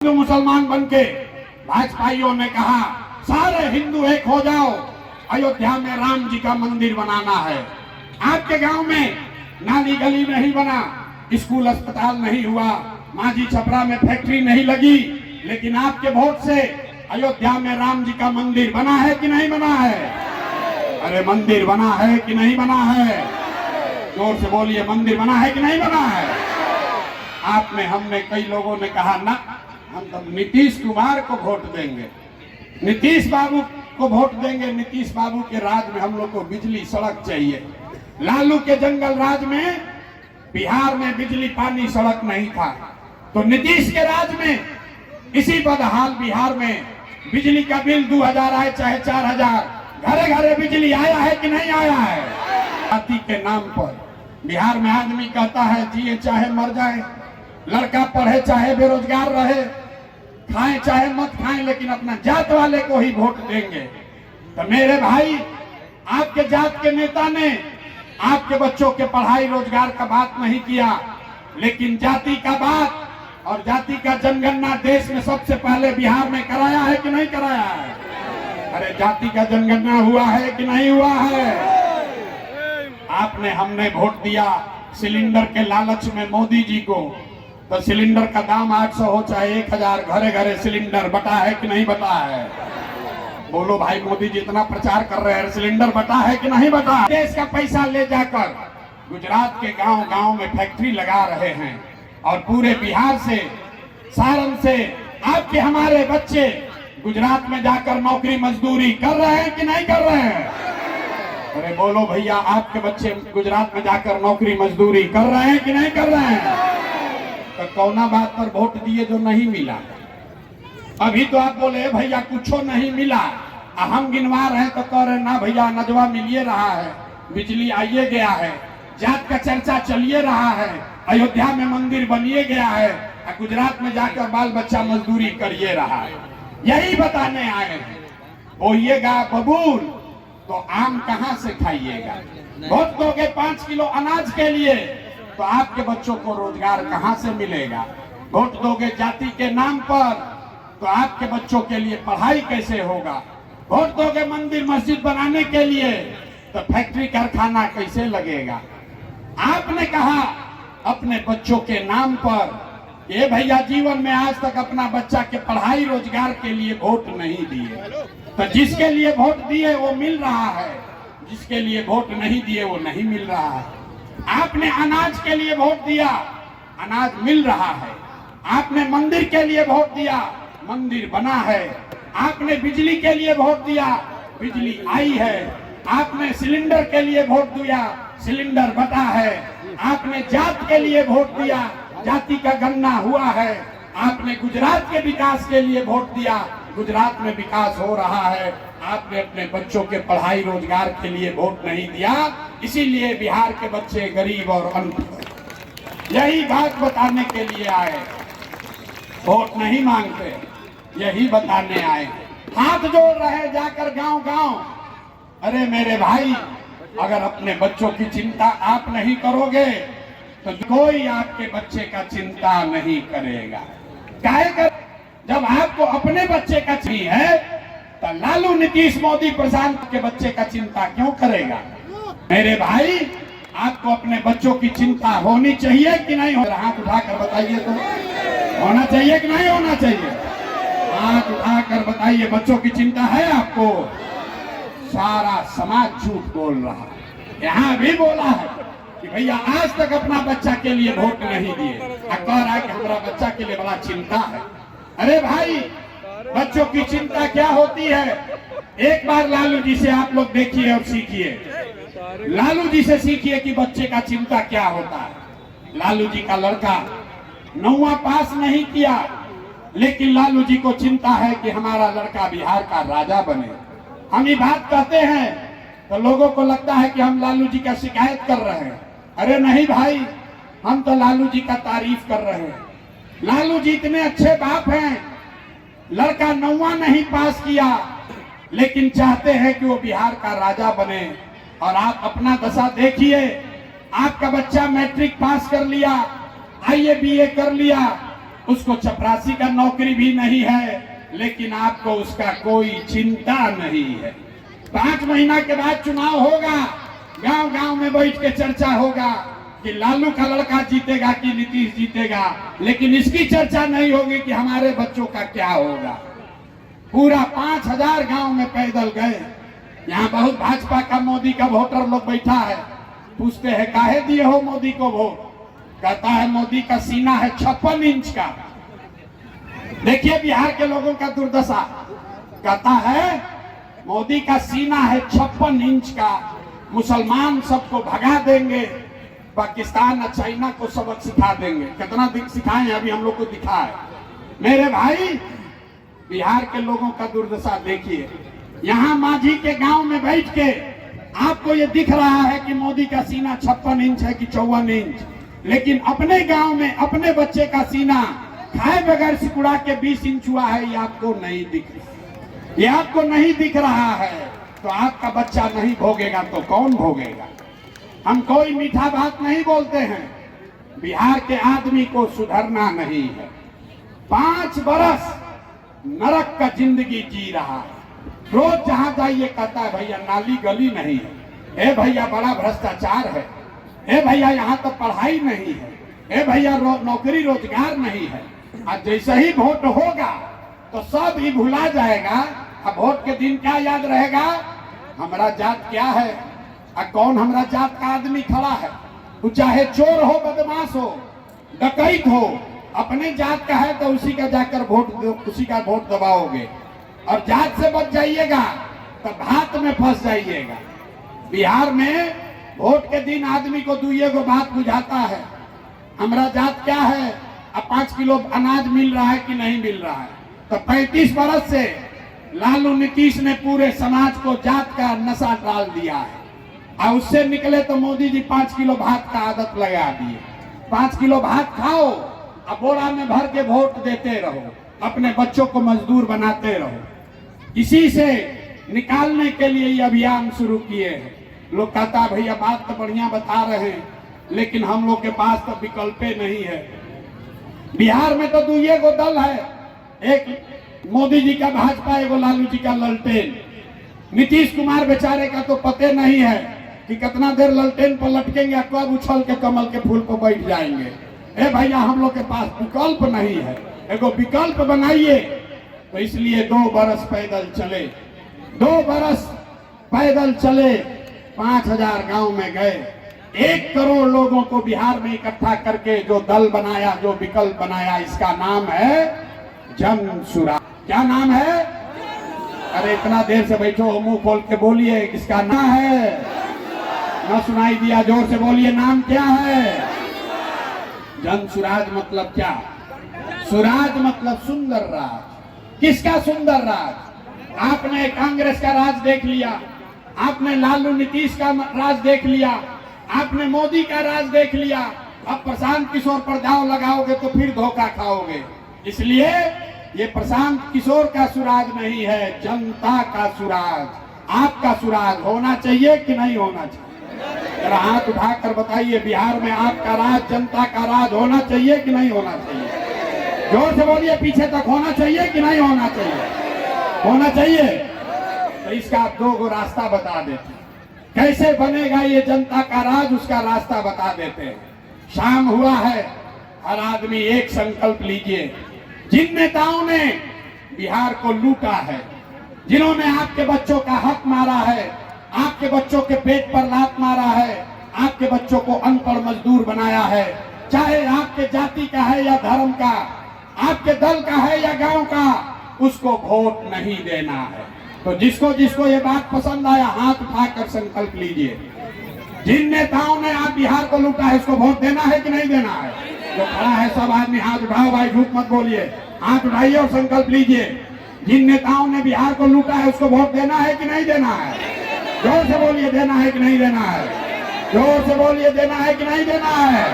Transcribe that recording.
हिंदू मुसलमान बनके भाजपाइयों ने कहा सारे हिंदू एक हो जाओ, अयोध्या में राम जी का मंदिर बनाना है। आपके गांव में नाली गली नहीं बना, स्कूल अस्पताल नहीं हुआ, माझी छपरा में फैक्ट्री नहीं लगी, लेकिन आपके वोट से अयोध्या में राम जी का मंदिर बना है कि नहीं बना है? अरे मंदिर बना है कि नहीं बना है? जोर से बोलिए, मंदिर बना है कि नहीं बना है? आपने हमने कई लोगों ने कहा ना, हम तो नीतीश कुमार को वोट देंगे, नीतीश बाबू को वोट देंगे। नीतीश बाबू के राज में हम लोग को बिजली सड़क चाहिए। लालू के जंगल राज में बिहार में बिजली पानी सड़क नहीं था, तो नीतीश के राज में इसी बदहाल बिहार में बिजली का बिल 2000 आए चाहे 4000, घरे घरे बिजली आया है कि नहीं आया है? जाति के नाम पर बिहार में आदमी कहता है जिए चाहे मर जाए, लड़का पढ़े चाहे बेरोजगार रहे, खाएं चाहे मत खाएं, लेकिन अपना जात वाले को ही वोट देंगे। तो मेरे भाई, आपके जात के नेता ने आपके बच्चों के पढ़ाई रोजगार का बात नहीं किया, लेकिन जाति का बात और जाति का जनगणना देश में सबसे पहले बिहार में कराया है कि नहीं कराया है? अरे जाति का जनगणना हुआ है कि नहीं हुआ है? आपने हमने वोट दिया सिलेंडर के लालच में मोदी जी को, तो सिलेंडर का दाम 800 हो चाहे 1000, घरे घरे सिलेंडर बटा है कि नहीं बटा है? बोलो भाई, मोदी जी इतना प्रचार कर रहे हैं, सिलेंडर बटा है कि नहीं बटा? देश का पैसा ले जाकर गुजरात के गांव गांव में फैक्ट्री लगा रहे हैं, और पूरे बिहार से, सारण से आपके हमारे बच्चे गुजरात में जाकर नौकरी मजदूरी कर रहे हैं कि नहीं कर रहे हैं? अरे बोलो भैया, आपके बच्चे गुजरात में जाकर नौकरी मजदूरी कर रहे हैं कि नहीं कर रहे हैं? तो कौना बात पर वोट दिए जो नहीं मिला? अभी तो आप बोले भैया कुछ नहीं मिला, हम गिनवा रहे तो कह रहे ना भैया, नजवा मिलिए रहा है, बिजली आइए गया है, जात का चर्चा चलिए रहा है, अयोध्या में मंदिर बनिए गया है, गुजरात में जाकर बाल बच्चा मजदूरी करिए रहा है। यही बताने आए हैं। बोइएगा बबूल तो आम कहां से खाइएगा? वोट दोगे 5 किलो अनाज के लिए तो आपके बच्चों को रोजगार कहां से मिलेगा? वोट दोगे जाति के नाम पर तो आपके बच्चों के लिए पढ़ाई कैसे होगा? वोट दोगे मंदिर मस्जिद बनाने के लिए तो फैक्ट्री कारखाना कैसे लगेगा? आपने कहा अपने बच्चों के नाम पर, ये भैया जीवन में आज तक अपना बच्चा के पढ़ाई रोजगार के लिए वोट नहीं दिए, तो जिसके लिए वोट दिए वो मिल रहा है, जिसके लिए वोट नहीं दिए वो नहीं मिल रहा है। आपने अनाज के लिए वोट दिया, अनाज मिल रहा है। आपने मंदिर के लिए वोट दिया, मंदिर बना है। आपने बिजली के लिए वोट दिया, बिजली आई है। आपने सिलेंडर के लिए वोट दिया, सिलेंडर बटा है। आपने जात के लिए वोट दिया, जाति का गणना हुआ है। आपने गुजरात के विकास के लिए वोट दिया, गुजरात में विकास हो रहा है। आपने अपने बच्चों के पढ़ाई रोजगार के लिए वोट नहीं दिया, इसीलिए बिहार के बच्चे गरीब और अनपढ़। यही बात बताने के लिए आए, वोट नहीं मांगते, यही बताने आए। हाथ जोड़ रहे जाकर गांव गांव। अरे मेरे भाई, अगर अपने बच्चों की चिंता आप नहीं करोगे तो कोई आपके बच्चे का चिंता नहीं करेगा। काहे कर? जब आपको अपने बच्चे का चिंता है तो लालू, नीतीश, मोदी, प्रशांत के बच्चे का चिंता क्यों करेगा? मेरे भाई, आपको अपने बच्चों की चिंता होनी चाहिए कि नहीं? हाथ उठाकर बताइए तो, होना चाहिए कि नहीं होना चाहिए? हाथ उठाकर बताइए, बच्चों की चिंता है आपको? सारा समाज झूठ बोल रहा है। यहाँ भी बोला है कि भैया आज तक अपना बच्चा के लिए वोट नहीं दिए, कह रहा है कि हमारा बच्चा के लिए बड़ा चिंता है। अरे भाई, बच्चों की चिंता क्या होती है? एक बार लालू जी से आप लोग देखिए और सीखिए। लालू जी से सीखिए कि बच्चे का चिंता क्या होता है। लालू जी का लड़का 9वां पास नहीं किया, लेकिन लालू जी को चिंता है कि हमारा लड़का बिहार का राजा बने। हम ये बात कहते हैं तो लोगों को लगता है कि हम लालू जी का शिकायत कर रहे हैं। अरे नहीं भाई, हम तो लालू जी का तारीफ कर रहे हैं। लालू जी इतने अच्छे बाप हैं, लड़का 9वां नहीं पास किया, लेकिन चाहते हैं कि वो बिहार का राजा बने। और आप अपना दशा देखिए, आपका बच्चा मैट्रिक पास कर लिया, IABA कर लिया, उसको चपरासी का नौकरी भी नहीं है, लेकिन आपको उसका कोई चिंता नहीं है। 5 महीना के बाद चुनाव होगा, गांव गांव में बैठ के चर्चा होगा कि लालू का लड़का जीतेगा कि नीतीश जीतेगा, लेकिन इसकी चर्चा नहीं होगी कि हमारे बच्चों का क्या होगा। पूरा 5000 गांव में पैदल गए। यहाँ बहुत भाजपा का मोदी का वोटर लोग बैठा है, पूछते हैं काहे दिए हो मोदी को वोट? कहता है मोदी का सीना है 56 इंच का। देखिए बिहार के लोगों का दुर्दशा। कहता है मोदी का सीना है 56 इंच का, मुसलमान सबको भगा देंगे, पाकिस्तान और चाइना को सबक सिखा देंगे। कितना दिन सिखाए अभी हम लोग को दिखा है। मेरे भाई बिहार के लोगों का दुर्दशा देखिए। यहाँ माझी के गांव में बैठ के आपको ये दिख रहा है कि मोदी का सीना 56 इंच है कि 54 इंच, लेकिन अपने गांव में अपने बच्चे का सीना खाए बगैर सिकुड़ा के 20 इंच हुआ है। ये आपको नहीं दिख रहा, ये आपको नहीं दिख रहा है। तो आपका बच्चा नहीं भोगेगा तो कौन भोगेगा? हम कोई मीठा बात नहीं बोलते हैं। बिहार के आदमी को सुधरना नहीं है। 5 बरस नरक का जिंदगी जी रहा है। रोज जहां जाइए कहता है भैया नाली गली नहीं है, ए भैया बड़ा भ्रष्टाचार है, ए भैया यहाँ तो पढ़ाई नहीं है, ए भैया नौकरी रोजगार नहीं है। और जैसे ही वोट होगा तो सब ही भुला जाएगा। अब वोट के दिन क्या याद रहेगा? हमारा जात क्या है और कौन हमारा जात का आदमी खड़ा है। वो चाहे चोर हो, बदमाश हो, डकैत हो, अपने जात का है तो उसी का जाकर वोट, उसी का वोट दबाओगे। और जात से बच जाइएगा तो भात में फंस जाइएगा। बिहार में वोट के दिन आदमी को दुइये को बात बुझाता है, हमारा जात क्या है, अब 5 किलो अनाज मिल रहा है कि नहीं मिल रहा है। तो 35 बरस से लालू नीतीश ने पूरे समाज को जात का नशा डाल दिया है। और उससे निकले तो मोदी जी 5 किलो भात का आदत लगा दिए। 5 किलो भात खाओ, अब बोरा में भर के वोट देते रहो, अपने बच्चों को मजदूर बनाते रहो। इसी से निकालने के लिए ये अभियान शुरू किए हैं। लोग कहता भैया बात तो बढ़िया बता रहे हैं, लेकिन हम लोग के पास तो विकल्पे नहीं है। बिहार में तो दुइये को दल है, एक मोदी जी का भाजपा, एक लालू जी का ललटेन। नीतीश कुमार बेचारे का तो पते नहीं है कि कितना देर ललटेन पर लटकेंगे, कब उछल के कमल के फूल पर बैठ जाएंगे। ए भैया हम लोग के पास विकल्प नहीं है, एगो विकल्प बनाइए। तो इसलिए 2 बरस पैदल चले, 2 बरस पैदल चले, 5000 गांव में गए, 1 करोड़ लोगों को बिहार में इकट्ठा करके जो दल बनाया, जो विकल्प बनाया, इसका नाम है जन सुराज। क्या नाम है? अरे इतना देर से बैठो, मुंह खोल के बोलिए, किसका नाम है? न सुनाई दिया, जोर से बोलिए, नाम क्या है? जन सुराज मतलब क्या? सुराज मतलब सुंदर राज। किसका सुंदर राज? आपने कांग्रेस का राज देख लिया, आपने लालू नीतीश का राज देख लिया, आपने मोदी का राज देख लिया। अब प्रशांत किशोर पर दांव लगाओगे तो फिर धोखा खाओगे। इसलिए ये प्रशांत किशोर का सुराज नहीं है, जनता का सुराज, आपका सुराज होना चाहिए कि नहीं होना चाहिए? जरा हाथ उठाकर बताइए, बिहार में आपका राज, जनता का राज होना चाहिए कि नहीं होना चाहिए? जोर से बोलिए, पीछे तक होना चाहिए कि नहीं होना चाहिए? होना चाहिए। तो इसका आप 2 रास्ता बता देते हैं, कैसे बनेगा ये जनता का राज, उसका रास्ता बता देते हैं। शाम हुआ है, हर आदमी एक संकल्प लीजिए। जिन नेताओं ने बिहार को लूटा है, जिन्होंने आपके बच्चों का हक मारा है, आपके बच्चों के पेट पर लात मारा है, आपके बच्चों को अनपढ़ मजदूर बनाया है, चाहे आपके जाति का है या धर्म का, आपके दल का है या गांव का, उसको वोट नहीं देना है। तो जिसको जिसको ये बात पसंद आया, हाथ उठाकर संकल्प लीजिए। जिन नेताओं ने आप बिहार को लूटा है, उसको वोट देना है कि नहीं देना है? जो खड़ा है सब आदमी हाथ उठाओ, भाई झूठ मत बोलिए, हाथ उठाइए और संकल्प लीजिए। जिन नेताओं ने बिहार को लूटा है, उसको वोट देना है कि नहीं देना है? जोर से बोलिए, देना है कि नहीं देना है? जोर से बोलिए, देना है कि नहीं देना है?